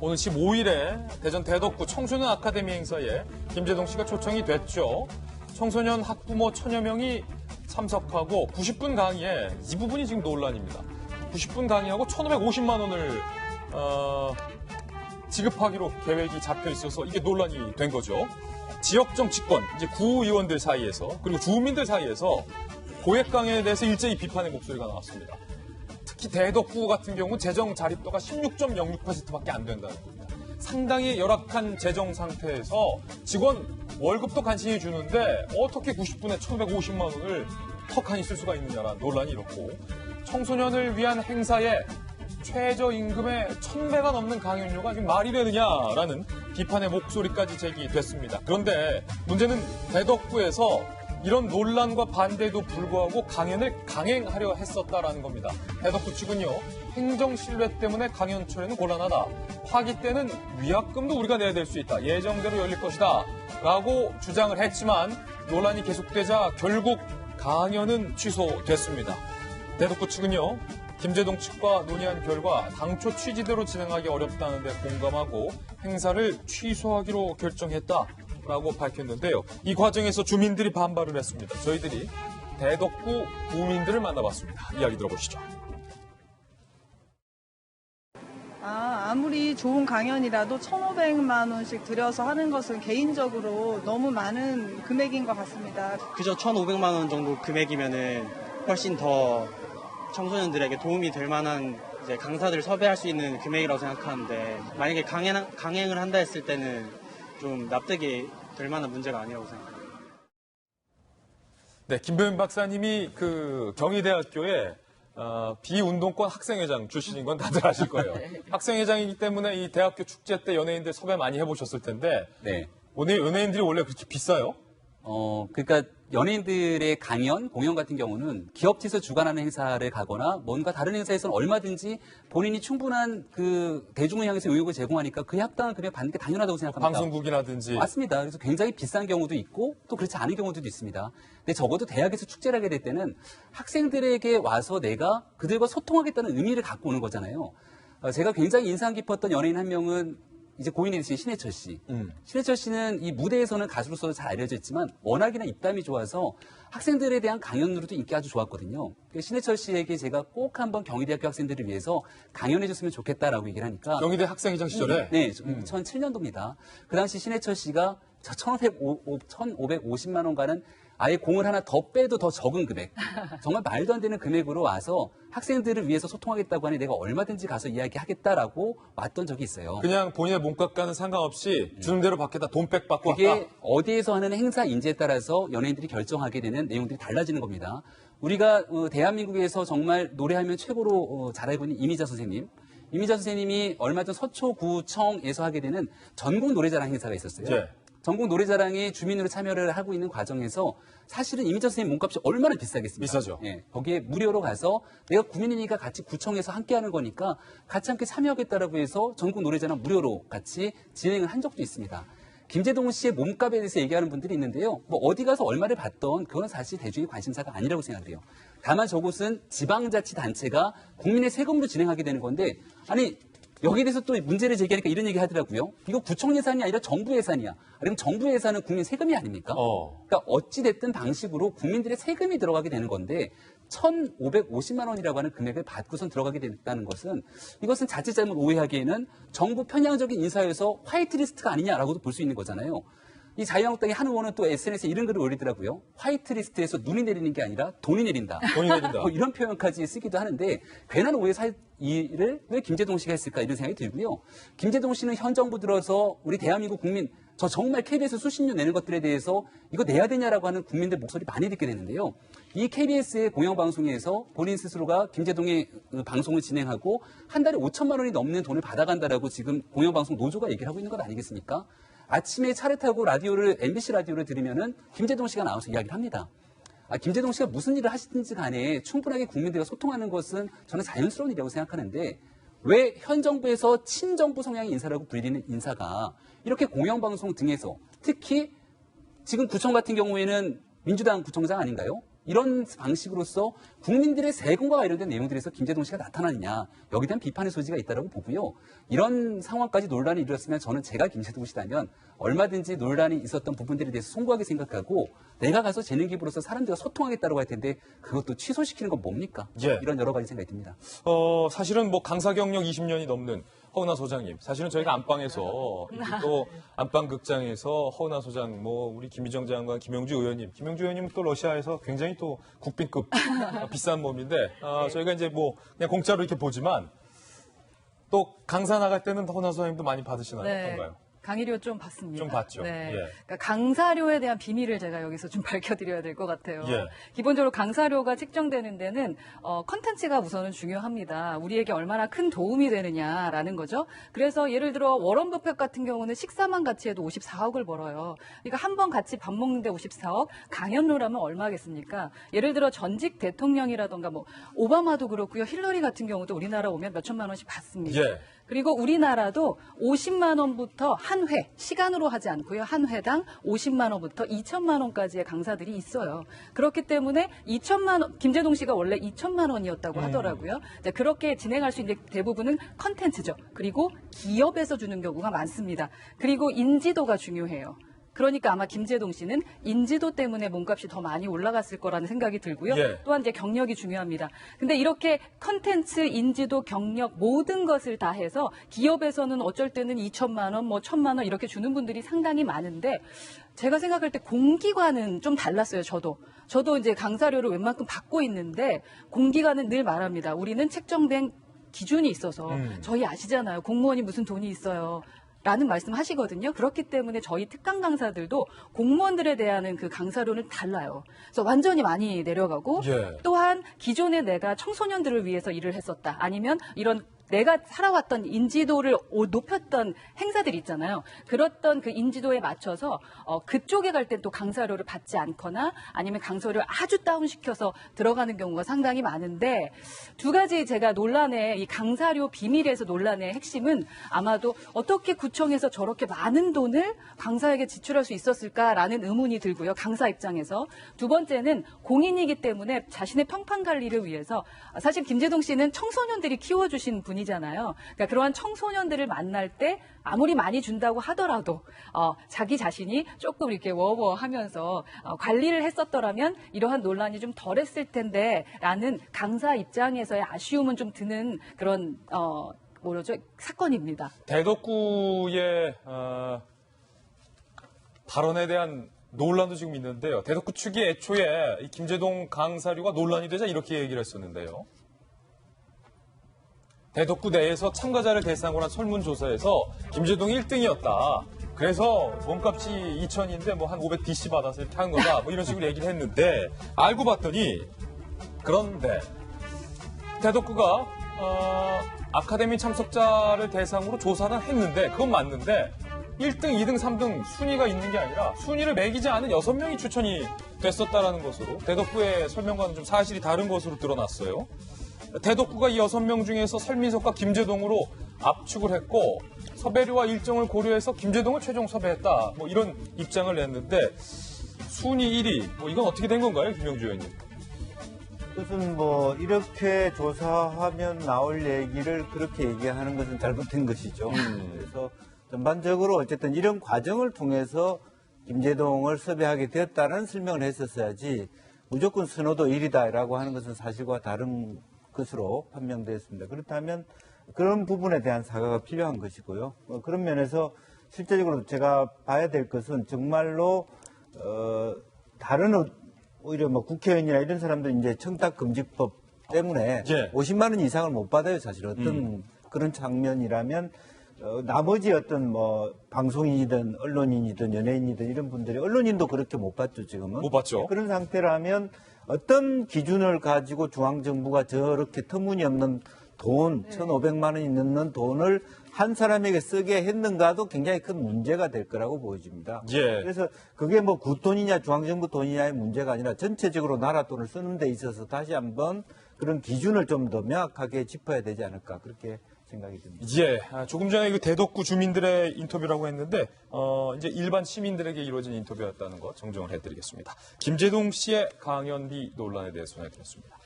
오늘 15일에 대전 대덕구 청소년 아카데미 행사에 김재동 씨가 초청이 됐죠. 청소년 학부모 1000여 명이 참석하고 90분 강의에 이 부분이 지금 논란입니다. 90분 강의하고 1,550만 원을 지급하기로 계획이 잡혀 있어서 이게 논란이 된 거죠. 지역 정치권, 이제 구의원들 사이에서 그리고 주민들 사이에서 고액 강연에 대해서 일제히 비판의 목소리가 나왔습니다. 특히 대덕구 같은 경우 재정 자립도가 16.06%밖에 안 된다는 겁니다. 상당히 열악한 재정 상태에서 직원 월급도 간신히 주는데 어떻게 90분에 1,150만 원을 턱하니 쓸 수가 있느냐라는 논란이 일었고, 청소년을 위한 행사에 최저임금의 1,000배가 넘는 강연료가 지금 말이 되느냐라는 비판의 목소리까지 제기됐습니다. 그런데 문제는 대덕구에서 이런 논란과 반대에도 불구하고 강연을 강행하려 했었다라는 겁니다. 대덕구 측은요, 행정 신뢰 때문에 강연 철회는 곤란하다. 파기 때는 위약금도 우리가 내야 될 수 있다. 예정대로 열릴 것이다. 라고 주장을 했지만 논란이 계속되자 결국 강연은 취소됐습니다. 대덕구 측은요, 김재동 측과 논의한 결과 당초 취지대로 진행하기 어렵다는 데 공감하고 행사를 취소하기로 결정했다라고 밝혔는데요. 이 과정에서 주민들이 반발을 했습니다. 저희들이 대덕구 구민들을 만나봤습니다. 이야기 들어보시죠. 아무리 좋은 강연이라도 1,500만 원씩 들여서 하는 것은 개인적으로 너무 많은 금액인 것 같습니다. 그저 1,500만 원 정도 금액이면은 훨씬 더 청소년들에게 도움이 될 만한 이제 강사들 섭외할 수 있는 금액이라고 생각하는데, 만약에 강행을 한다 했을 때는 좀 납득이 될 만한 문제가 아니라고 생각합니다. 네, 김병민 박사님이 경희대학교에 비운동권 학생회장 출신인 건 다들 아실 거예요. 학생회장이기 때문에 이 대학교 축제 때 연예인들 섭외 많이 해보셨을 텐데, 네. 오늘 연예인들이 원래 그렇게 비싸요? 그러니까 연예인들의 강연, 공연 같은 경우는 기업체에서 주관하는 행사를 가거나 뭔가 다른 행사에서는 얼마든지 본인이 충분한 대중을 향해서 의욕을 제공하니까 그에 합당한 금액 받는 게 당연하다고 생각합니다. 방송국이라든지. 맞습니다. 그래서 굉장히 비싼 경우도 있고 또 그렇지 않은 경우도 있습니다. 근데 적어도 대학에서 축제를 하게 될 때는 학생들에게 와서 내가 그들과 소통하겠다는 의미를 갖고 오는 거잖아요. 제가 굉장히 인상 깊었던 연예인 한 명은 이제 고인이 되신 신해철 씨. 신해철 씨는 이 무대에서는 가수로서 잘 알려져 있지만 워낙이나 입담이 좋아서 학생들에 대한 강연으로도 인기가 아주 좋았거든요. 신해철 씨에게 제가 꼭 한번 경희대학교 학생들을 위해서 강연해줬으면 좋겠다라고 얘기를 하니까. 경희대 학생회장 시절에? 네, 2007년도입니다. 그 당시 신해철 씨가 1,550만 원가는 아예 공을 하나 더 빼도 더 적은 금액, 정말 말도 안 되는 금액으로 와서 학생들을 위해서 소통하겠다고 하니 내가 얼마든지 가서 이야기하겠다라고 왔던 적이 있어요. 그냥 본인의 몸값과는 상관없이 주는 대로 받겠다, 돈백 받고 그게 왔다. 어디에서 하는 행사 인지에 따라서 연예인들이 결정하게 되는 내용들이 달라지는 겁니다. 우리가 대한민국에서 정말 노래하면 최고로 잘 알고 있는 이미자 선생님. 이미자 선생님이 얼마 전 서초구청에서 하게 되는 전국 노래자랑 행사가 있었어요. 네. 전국 노래자랑에 주민으로 참여를 하고 있는 과정에서 사실은 이미자 선생님 몸값이 얼마나 비싸겠습니까? 비싸죠. 예, 거기에 무료로 가서 내가 구민이니까 같이 구청에서 함께하는 거니까 같이 함께 참여하겠다라고 해서 전국 노래자랑 무료로 같이 진행을 한 적도 있습니다. 김재동 씨의 몸값에 대해서 얘기하는 분들이 있는데요. 뭐 어디 가서 얼마를 받던 그건 사실 대중의 관심사가 아니라고 생각을 해요. 다만 저곳은 지방자치단체가 국민의 세금으로 진행하게 되는 건데, 아니 여기에 대해서 또 문제를 제기하니까 이런 얘기 하더라고요. 이거 구청 예산이 아니라 정부 예산이야. 아니면 정부 예산은 국민 세금이 아닙니까? 그러니까 어찌됐든 방식으로 국민들의 세금이 들어가게 되는 건데 1,550만 원이라고 하는 금액을 받고선 들어가게 됐다는 것은, 이것은 자칫 잘못 오해하기에는 정부 편향적인 인사여서 화이트리스트가 아니냐라고도 볼 수 있는 거잖아요. 이 자유한국당의 한 의원은 또 SNS에 이런 글을 올리더라고요. 화이트리스트에서 눈이 내리는 게 아니라 돈이 내린다. 돈이 내린다. 이런 표현까지 쓰기도 하는데, 괜한 오해 일을 왜 김재동 씨가 했을까 이런 생각이 들고요. 김재동 씨는 현 정부 들어서 우리 대한민국 국민, 저 정말 KBS 수십 년 내는 것들에 대해서 이거 내야 되냐라고 하는 국민들 목소리 많이 듣게 되는데요. 이 KBS의 공영방송에서 본인 스스로가 김재동의 방송을 진행하고 한 달에 5천만 원이 넘는 돈을 받아간다라고 지금 공영방송 노조가 얘기를 하고 있는 것 아니겠습니까? 아침에 차를 타고 MBC 라디오를 들으면은 김재동 씨가 나와서 이야기를 합니다. 김재동 씨가 무슨 일을 하시든지 간에 충분하게 국민들과 소통하는 것은 저는 자연스러운 일이라고 생각하는데, 왜 현 정부에서 친정부 성향의 인사라고 불리는 인사가 이렇게 공영방송 등에서, 특히 지금 구청 같은 경우에는 민주당 구청장 아닌가요? 이런 방식으로서 국민들의 세금과 관련된 내용들에서 김재동 씨가 나타나느냐 여기에 대한 비판의 소지가 있다고 보고요. 이런 상황까지 논란이 일어났으면 저는 제가 김재동 씨라면 얼마든지 논란이 있었던 부분들에 대해서 송구하게 생각하고 내가 가서 재능 기부로서 사람들과 소통하겠다고 할 텐데 그것도 취소시키는 건 뭡니까? 예. 이런 여러 가지 생각이 듭니다. 사실은 뭐 강사 경력 20년이 넘는 허은하 소장님, 사실은 저희가 안방에서 또 안방극장에서 허은하 소장, 뭐 우리 김희정 장관, 김영주 의원님, 김영주 의원님은 또 러시아에서 굉장히 또 국빈급 비싼 몸인데 저희가 이제 뭐 그냥 공짜로 이렇게 보지만 또 강사 나갈 때는 허은하 소장님도 많이 받으시나요? 어떤가요? 강의료 좀 받습니다. 좀 받죠. 네. 예. 그러니까 강사료에 대한 비밀을 제가 여기서 좀 밝혀드려야 될 것 같아요. 예. 기본적으로 강사료가 책정되는 데는 컨텐츠가 우선은 중요합니다. 우리에게 얼마나 큰 도움이 되느냐라는 거죠. 그래서 예를 들어 워런 버핏 같은 경우는 식사만 같이 해도 54억을 벌어요. 그러니까 한 번 같이 밥 먹는데 54억, 강연료라면 얼마겠습니까? 예를 들어 전직 대통령이라던가 뭐 오바마도 그렇고요. 힐러리 같은 경우도 우리나라 오면 몇 천만 원씩 받습니다. 예. 그리고 우리나라도 50만 원부터 한 회, 시간으로 하지 않고요. 한 회당 50만 원부터 2천만 원까지의 강사들이 있어요. 그렇기 때문에 2천만 원, 김재동 씨가 원래 2천만 원이었다고 하더라고요. 이제 그렇게 진행할 수 있는 대부분은 컨텐츠죠. 그리고 기업에서 주는 경우가 많습니다. 그리고 인지도가 중요해요. 그러니까 아마 김재동 씨는 인지도 때문에 몸값이 더 많이 올라갔을 거라는 생각이 들고요. 예. 또한 이제 경력이 중요합니다. 근데 이렇게 컨텐츠, 인지도, 경력 모든 것을 다 해서 기업에서는 어쩔 때는 2천만 원, 뭐 1,000만 원 이렇게 주는 분들이 상당히 많은데 제가 생각할 때 공기관은 좀 달랐어요. 저도 이제 강사료를 웬만큼 받고 있는데 공기관은 늘 말합니다. 우리는 책정된 기준이 있어서 저희 아시잖아요. 공무원이 무슨 돈이 있어요. 라는 말씀 하시거든요. 그렇기 때문에 저희 특강 강사들도 공무원들에 대한 그 강사료는 달라요. 그래서 완전히 많이 내려가고 예. 또한 기존에 내가 청소년들을 위해서 일을 했었다. 아니면 이런 내가 살아왔던 인지도를 높였던 행사들 있잖아요. 그랬던 그 인지도에 맞춰서 그쪽에 갈 땐 또 강사료를 받지 않거나 아니면 강사료를 아주 다운시켜서 들어가는 경우가 상당히 많은데 두 가지 제가 논란의 이 강사료 비밀에서 논란의 핵심은 아마도 어떻게 구청에서 저렇게 많은 돈을 강사에게 지출할 수 있었을까라는 의문이 들고요. 강사 입장에서. 두 번째는 공인이기 때문에 자신의 평판 관리를 위해서 사실 김재동 씨는 청소년들이 키워주신 분이잖아요. 그러니까 그러한 청소년들을 만날 때 아무리 많이 준다고 하더라도 자기 자신이 조금 이렇게 워워하면서 관리를 했었더라면 이러한 논란이 좀 덜했을 텐데라는 강사 입장에서의 아쉬움은 좀 드는 그런 사건입니다. 대덕구의 발언에 대한 논란도 지금 있는데요. 대덕구 측이 애초에 이 김재동 강사료가 논란이 되자 이렇게 얘기를 했었는데요. 대덕구 내에서 참가자를 대상으로 한 설문조사에서 김재동이 1등이었다. 그래서 몸값이 2천인데 뭐 한 500DC 받아서 이렇게 한 거다. 뭐 이런 식으로 얘기를 했는데 알고 봤더니 그런데 대덕구가 아카데미 참석자를 대상으로 조사는 했는데 그건 맞는데 1등, 2등, 3등 순위가 있는 게 아니라 순위를 매기지 않은 6명이 추천이 됐었다라는 것으로 대덕구의 설명과는 좀 사실이 다른 것으로 드러났어요. 대덕구가 이 6명 중에서 설민석과 김재동으로 압축을 했고 섭외료와 일정을 고려해서 김재동을 최종 섭외했다. 뭐 이런 입장을 냈는데 순위 1위 뭐 이건 어떻게 된 건가요, 김영주 의원님? 그것은 뭐 이렇게 조사하면 나올 얘기를 그렇게 얘기하는 것은 잘못된 것이죠. 그래서 전반적으로 어쨌든 이런 과정을 통해서 김재동을 섭외하게 되었다는 설명을 했었어야지 무조건 선호도 1위다라고 하는 것은 사실과 다른 것으로 판명되었습니다. 그렇다면 그런 부분에 대한 사과가 필요한 것이고요. 그런 면에서 실제적으로 제가 봐야 될 것은 정말로 다른 오히려 뭐 국회의원이나 이런 사람들 이제 청탁금지법 때문에 예. 50만 원 이상을 못 받아요. 사실 어떤 그런 장면이라면 나머지 어떤 뭐 방송인이든 언론인이든 연예인이든 이런 분들이 언론인도 그렇게 못 받죠 지금은. 못 받죠. 그런 상태라면 어떤 기준을 가지고 중앙정부가 저렇게 터무니없는 돈, 1,500만 원이 넘는 돈을 한 사람에게 쓰게 했는가도 굉장히 큰 문제가 될 거라고 보여집니다. 예. 그래서 그게 뭐 구돈이냐 중앙정부 돈이냐의 문제가 아니라 전체적으로 나라 돈을 쓰는 데 있어서 다시 한번 그런 기준을 좀 더 명확하게 짚어야 되지 않을까 그렇게 생각이 듭니다. 예, 조금 전에 그 대덕구 주민들의 인터뷰라고 했는데 이제 일반 시민들에게 이루어진 인터뷰였다는 거 정정을 해드리겠습니다. 김제동 씨의 강연비 논란에 대해서 전해드렸습니다.